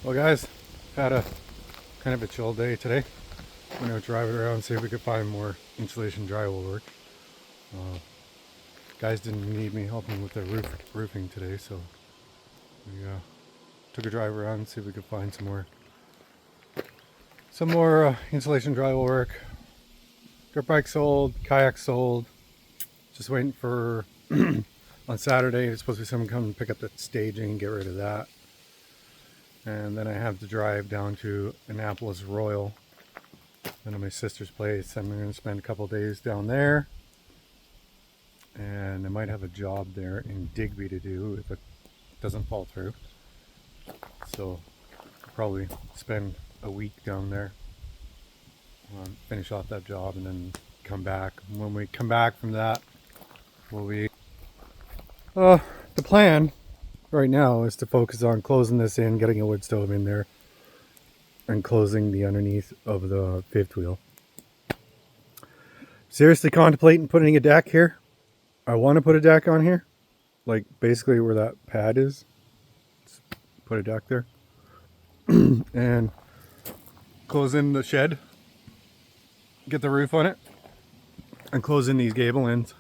Well guys, had a kind of a chill day today. I'm going to drive it around and see if we could find more insulation drywall work. Guys didn't need me helping with their roofing today, so we took a drive around and see if we could find some more insulation drywall work. Dirt bike sold, kayak sold. Just waiting for on Saturday. It's supposed to be someone come and pick up the staging and get rid of that. And then I have to drive down to Annapolis Royal, then to my sister's place. I'm going to spend a couple days down there, and I might have a job there in Digby to do if it doesn't fall through. So I'll probably spend a week down there, finish off that job, and then come back. When we come back from that, the plan right now is to focus on closing this in, getting a wood stove in there, and closing the underneath of the fifth wheel. Seriously contemplating putting a deck here. I want to put a deck on here, like basically where that pad is. Let's put a deck there and close in the shed, get the roof on it, and close in these gable ends.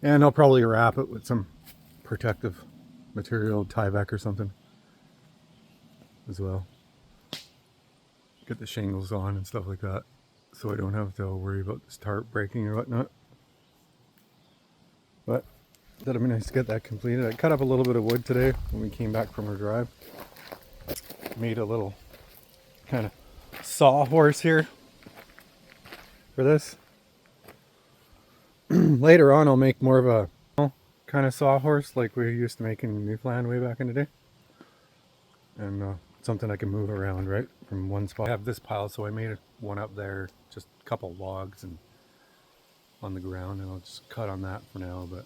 And I'll probably wrap it with some protective material, Tyvek or something as well. Get the shingles on and stuff like that, so I don't have to worry about this tarp breaking or whatnot. But that'll be nice to get that completed. I cut up a little bit of wood today when we came back from our drive. Made a little kind of sawhorse here for this. Later on I'll make more of a kind of sawhorse like we used to make in Newfoundland way back in the day. And something I can move around right from one spot. I have this pile, so I made one up there, just a couple logs and on the ground, and I'll just cut on that for now. But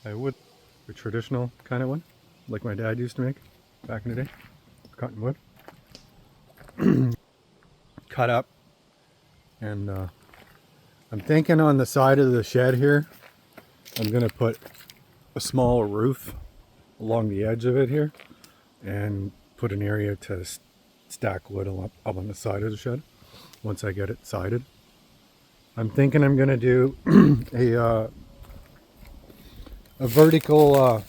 I would a traditional kind of one like my dad used to make back in the day, cottonwood. Cut up, and I'm thinking on the side of the shed here I'm gonna put a small roof along the edge of it here and put an area to stack wood up on the side of the shed once I get it sided. I'm thinking I'm gonna do a vertical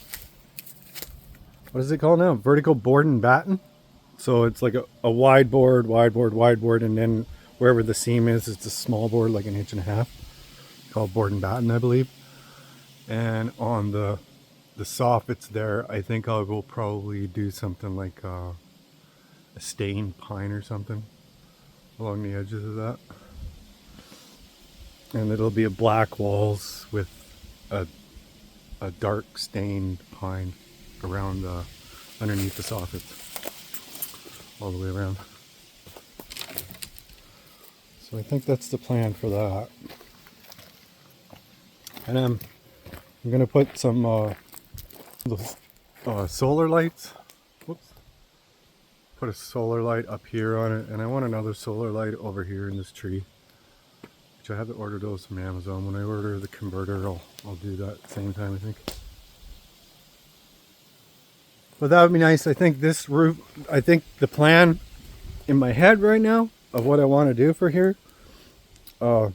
what is it called now? Vertical board and batten. So it's like a wide board, and then wherever the seam is, it's a small board, like 1.5 inches, called board and batten, I believe. And on the soffits there, I think I will probably do something like a stained pine or something along the edges of that. And it'll be a black walls with a dark stained pine around underneath the soffits, all the way around. So I think that's the plan for that. And I'm gonna put some solar lights. Whoops. Put a solar light up here on it, and I want another solar light over here in this tree, which I have to order those from Amazon. When I order the converter, I'll do that at the same time, I think. But that would be nice. I think this roof, I think the plan in my head right now of what I want to do for here for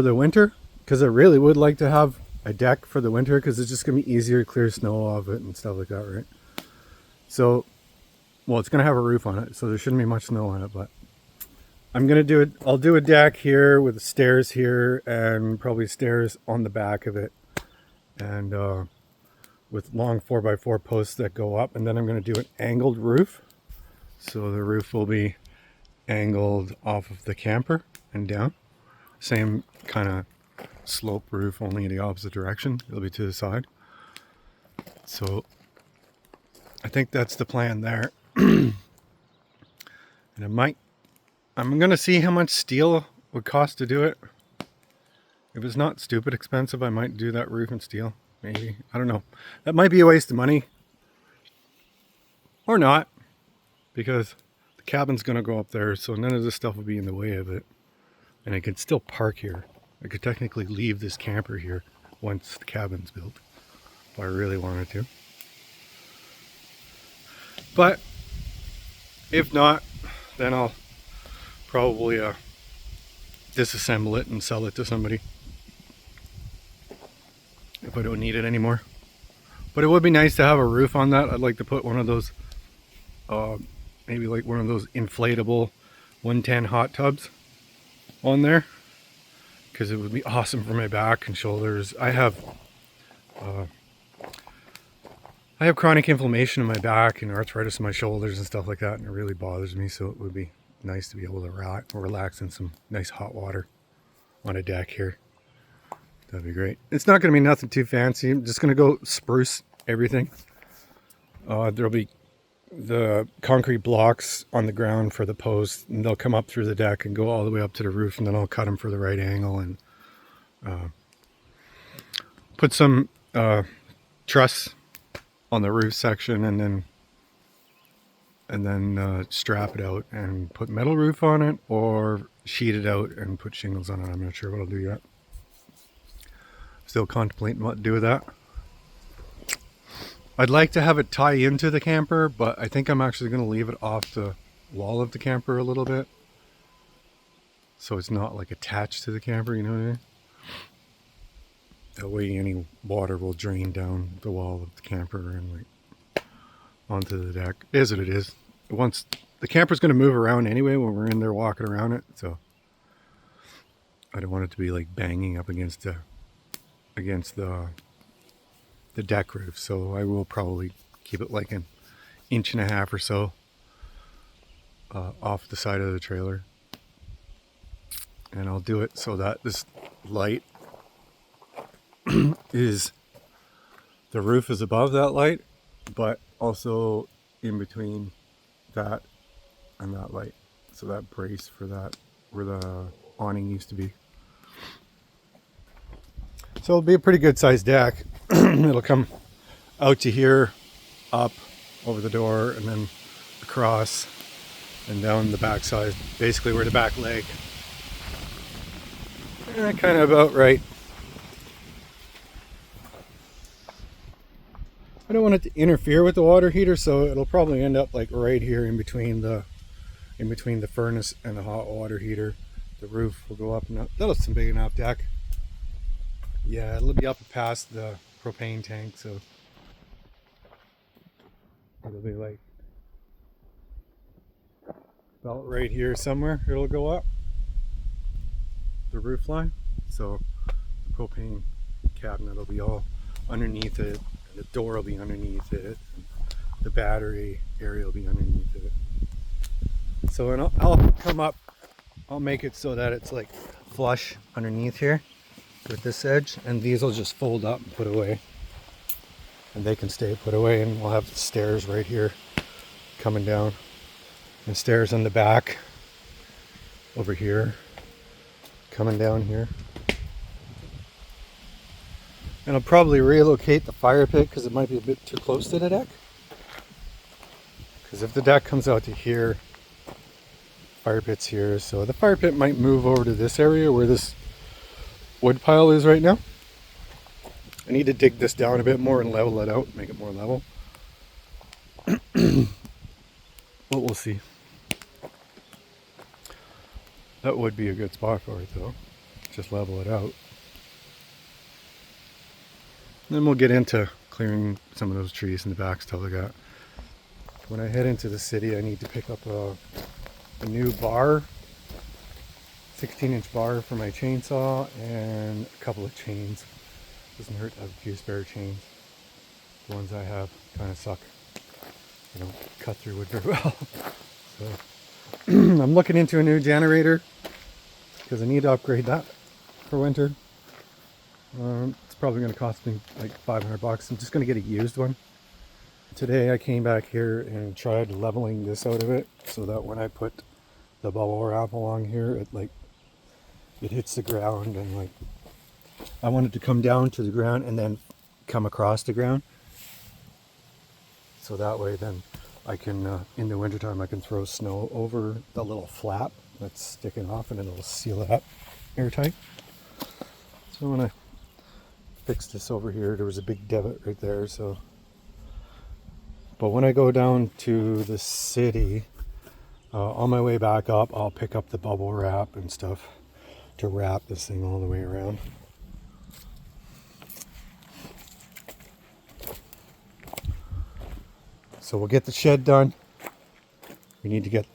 the winter, because I really would like to have a deck for the winter, because it's just going to be easier to clear snow off it and stuff like that, right? So, well, it's going to have a roof on it, so there shouldn't be much snow on it, but I'm going to do it. I'll do a deck here with the stairs here and probably stairs on the back of it, and with long 4x4 posts that go up, and then I'm going to do an angled roof. So the roof will be angled off of the camper and down. Same kind of slope roof, only in the opposite direction. It'll be to the side. So I think that's the plan there. And I'm going to see how much steel would cost to do it. If it's not stupid expensive, I might do that roof in steel. Maybe. I don't know. That might be a waste of money. Or not. Because the cabin's going to go up there, so none of this stuff will be in the way of it. And I could still park here. I could technically leave this camper here once the cabin's built, if I really wanted to. But if not, then I'll probably disassemble it and sell it to somebody if I don't need it anymore. But it would be nice to have a roof on that. I'd like to put one of those, maybe like one of those inflatable 110 hot tubs on there, because it would be awesome for my back and shoulders. I have chronic inflammation in my back and arthritis in my shoulders and stuff like that, and it really bothers me. So it would be nice to be able to relax in some nice hot water on a deck here. That'd be great. It's not going to be nothing too fancy. I'm just going to go spruce everything. There'll be the concrete blocks on the ground for the posts, and they'll come up through the deck and go all the way up to the roof, and then I'll cut them for the right angle and put some truss on the roof section, and then strap it out and put metal roof on it, or sheet it out and put shingles on it. I'm not sure what I'll do yet. Still contemplating what to do with that. I'd like to have it tie into the camper, but I think I'm actually going to leave it off the wall of the camper a little bit, so it's not like attached to the camper, you know what I mean? That way any water will drain down the wall of the camper and like onto the deck. It is what it is. Once the camper's going to move around anyway when we're in there walking around it, so I don't want it to be like banging up against the deck roof. So I will probably keep it like 1.5 inches or so off the side of the trailer, and I'll do it so that this light is, the roof is above that light, but also in between that and that light, so that brace for that where the awning used to be. So it'll be a pretty good sized deck. It'll come out to here, up over the door, and then across and down the back side, basically where the back leg. Kind of about right. I don't want it to interfere with the water heater, so it'll probably end up like right here in between the furnace and the hot water heater. The roof will go up and up. That's a big enough deck. Yeah, it'll be up past the propane tank, so it'll be like about right here somewhere. It'll go up the roof line, so the propane cabinet will be all underneath it, and the door will be underneath it, and the battery area will be underneath it. So and I'll come up, I'll make it so that it's like flush underneath here with this edge, and these will just fold up and put away, and they can stay put away, and we'll have stairs right here coming down, and stairs on the back over here coming down here. And I'll probably relocate the fire pit because it might be a bit too close to the deck, because if the deck comes out to here, fire pit's here, so the fire pit might move over to this area where this wood pile is right now. I need to dig this down a bit more and level it out, make it more level. But we'll see. That would be a good spot for it though. Just level it out. Then we'll get into clearing some of those trees in the back, stuff like that. When I head into the city, I need to pick up a new bar, 16-inch bar for my chainsaw, and a couple of chains. Doesn't hurt to have a few spare chains. The ones I have kind of suck. They don't cut through wood very well. So I'm looking into a new generator because I need to upgrade that for winter. It's probably going to cost me like $500. I'm just going to get a used one. Today I came back here and tried leveling this out of it so that when I put the bubble wrap along here, it hits the ground, and like I want it to come down to the ground and then come across the ground. So that way then I can, in the wintertime, I can throw snow over the little flap that's sticking off, and it'll seal it up airtight. So when I fix this over here, there was a big divot right there, so But when I go down to the city, on my way back up, I'll pick up the bubble wrap and stuff to wrap this thing all the way around. So we'll get the shed done. We need to get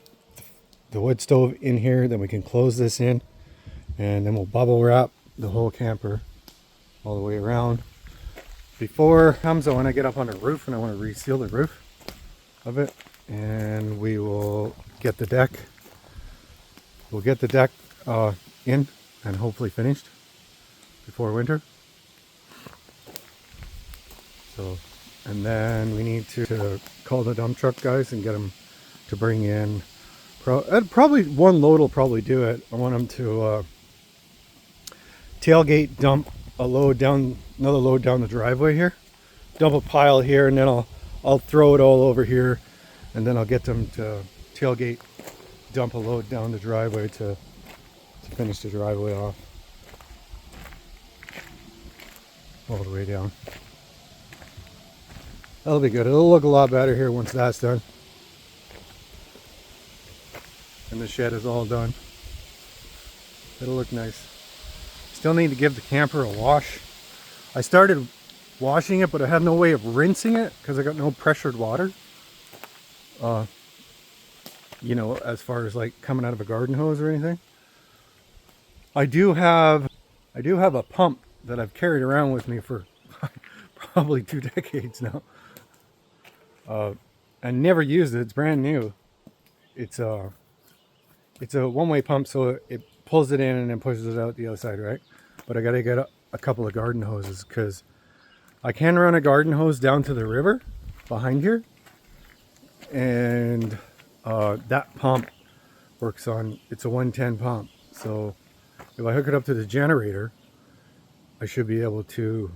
the wood stove in here, then we can close this in, and then we'll bubble wrap the whole camper all the way around. Before comes, I want to get up on the roof, and I want to reseal the roof of it, and we will get the deck. We'll get the deck in and hopefully finished before winter. So, and then we need to call the dump truck guys and get them to bring in. Probably one load will probably do it. I want them to tailgate dump a load down, another load down the driveway here. Dump a pile here, and then I'll throw it all over here, and then I'll get them to tailgate dump a load down the driveway to finish the driveway off all the way down. That'll be good. It'll look a lot better here once that's done. And the shed is all done. It'll look nice. Still need to give the camper a wash. I started washing it, but I had no way of rinsing it because I got no pressured water. You know, as far as like coming out of a garden hose or anything. I do have a pump that I've carried around with me for probably 2 decades now. I never used it. It's brand new. It's a one-way pump, so it pulls it in and then pushes it out the other side, right? But I gotta get a couple of garden hoses, because I can run a garden hose down to the river behind here, and that pump works on, it's a 110 pump. So if I hook it up to the generator, I should be able to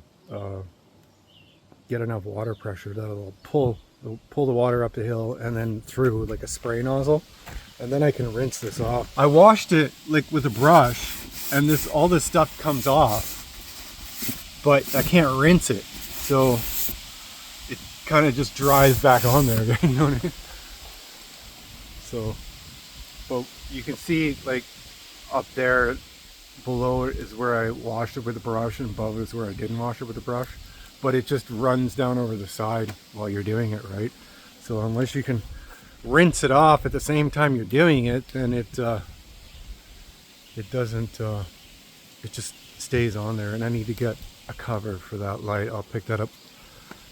get enough water pressure that it'll pull the water up the hill and then through like a spray nozzle, and then I can rinse this off. I washed it like with a brush, and all this stuff comes off, but I can't rinse it, so it kind of just dries back on there. You know what I mean? So, but you can see like up there below is where I washed it with a brush, and above is where I didn't wash it with a brush. But it just runs down over the side while you're doing it, right? So unless you can rinse it off at the same time you're doing it, then it doesn't, it just stays on there. And I need to get a cover for that light. I'll pick that up,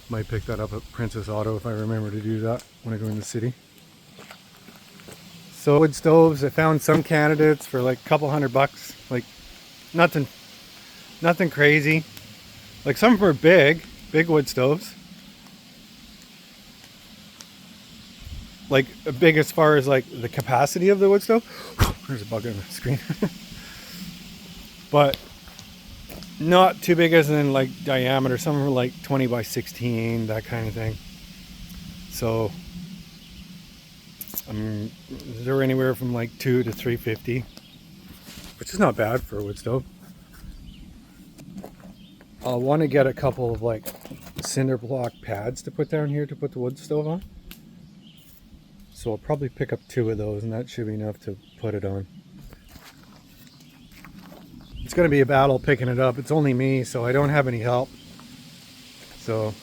might pick that up at Princess Auto if I remember to do that when I go in the city. So wood stoves, I found some candidates for like a couple $100, like nothing crazy. Like some of them are big wood stoves. Like big as far as like the capacity of the wood stove. There's a bug on the screen. But not too big as in like diameter. Some are like 20 by 16, that kind of thing. So they're anywhere from like $200 to $350, which is not bad for a wood stove. I'll want to get a couple of like cinder block pads to put down here to put the wood stove on. So I'll probably pick up 2 of those, and that should be enough to put it on. It's going to be a battle picking it up. It's only me, so I don't have any help. So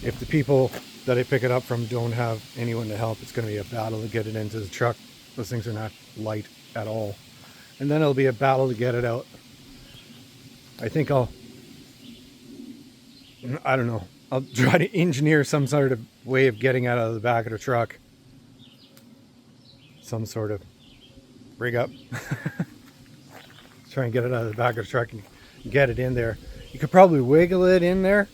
if the people that I pick it up from don't have anyone to help, it's going to be a battle to get it into the truck. Those things are not light at all. And then it'll be a battle to get it out. I think I don't know. I'll try to engineer some sort of way of getting out of the back of the truck. Some sort of rig up. Try and get it out of the back of the truck and get it in there. You could probably wiggle it in there,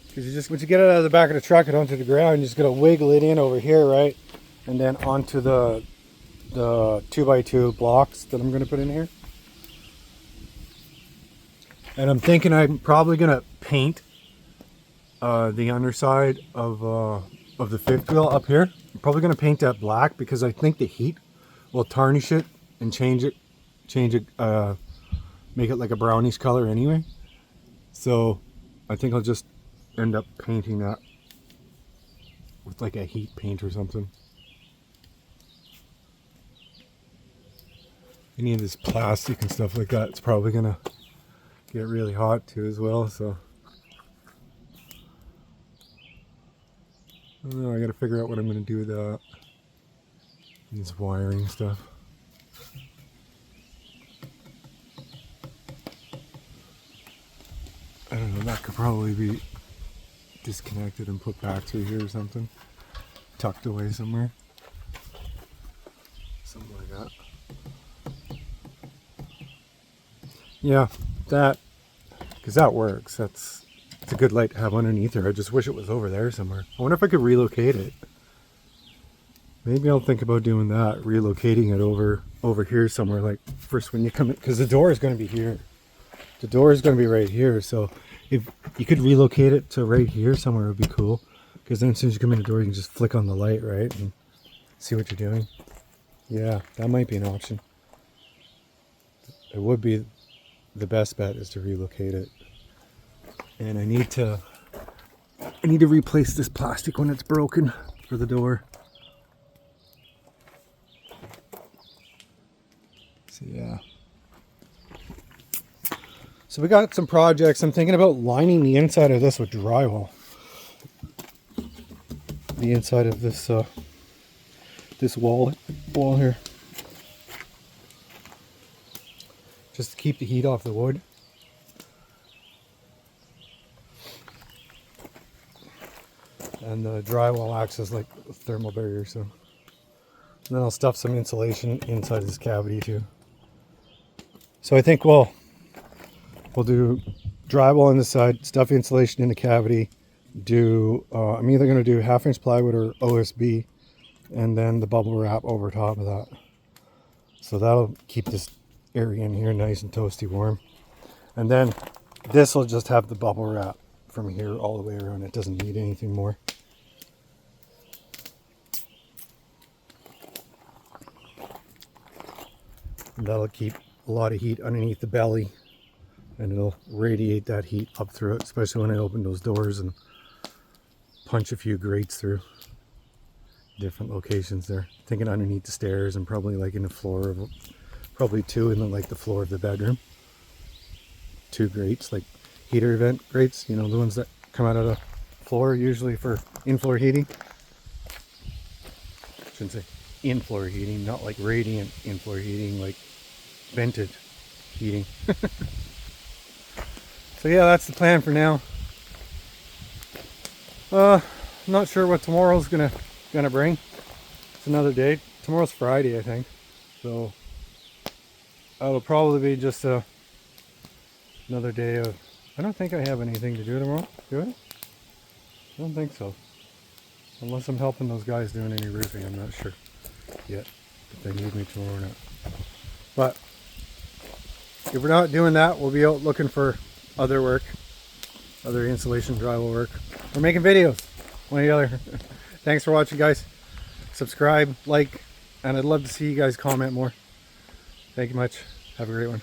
because once you get it out of the back of the truck and onto the ground, you just gotta wiggle it in over here, right? And then onto the 2x2 blocks that I'm gonna put in here. And I'm thinking I'm probably gonna paint the underside of the fifth wheel up here. I'm probably gonna paint that black, because I think the heat will tarnish it and change it, make it like a brownish color anyway. So I think I'll just end up painting that with like a heat paint or something. Any of this plastic and stuff like that, it's probably gonna get really hot too as well, so I don't know, I gotta figure out what I'm gonna do with that. This wiring stuff. I don't know, that could probably be disconnected and put back through here or something. Tucked away somewhere. Something like that. Yeah, that, because that works. It's a good light to have underneath there. I just wish it was over there somewhere. I wonder if I could relocate it. Maybe I'll think about doing that, relocating it over here somewhere, like first when you come in, because the door is going to be here. The door is going to be right here, so if you could relocate it to right here somewhere, it would be cool. Because then as soon as you come in the door, you can just flick on the light, right, and see what you're doing. Yeah, that might be an option. It would be the best bet is to relocate it. And I need to replace this plastic when it's broken for the door. So yeah. So we got some projects. I'm thinking about lining the inside of this with drywall. The inside of this this wall here. Just to keep the heat off the wood. And the drywall acts as like a thermal barrier, so. And then I'll stuff some insulation inside this cavity too. So I think we'll do drywall on the side, stuff insulation in the cavity, do, I'm either going to do 1/2 inch plywood or OSB, and then the bubble wrap over top of that. So that'll keep this area in here nice and toasty warm. And then this will just have the bubble wrap from here all the way around. It doesn't need anything more. And that'll keep a lot of heat underneath the belly, and it'll radiate that heat up through it, especially when I open those doors and punch a few grates through different locations there. Thinking underneath the stairs and probably like in the floor of, probably 2 in the, like the floor of the bedroom. 2 grates, like heater vent grates, you know, the ones that come out of the floor usually for in-floor heating. Shouldn't say in-floor heating, not like radiant in-floor heating, like vented heating. So yeah, that's the plan for now. Not sure what tomorrow's gonna bring. It's another day. Tomorrow's Friday, I think. So it'll probably be just another day of. I don't think I have anything to do tomorrow. Do I? I don't think so. Unless I'm helping those guys doing any roofing, I'm not sure yet if they need me tomorrow or not. But if we're not doing that, we'll be out looking for other work, other insulation drywall work. We're making videos, one or the other. Thanks for watching, guys. Subscribe, like, and I'd love to see you guys comment more. Thank you much. Have a great one.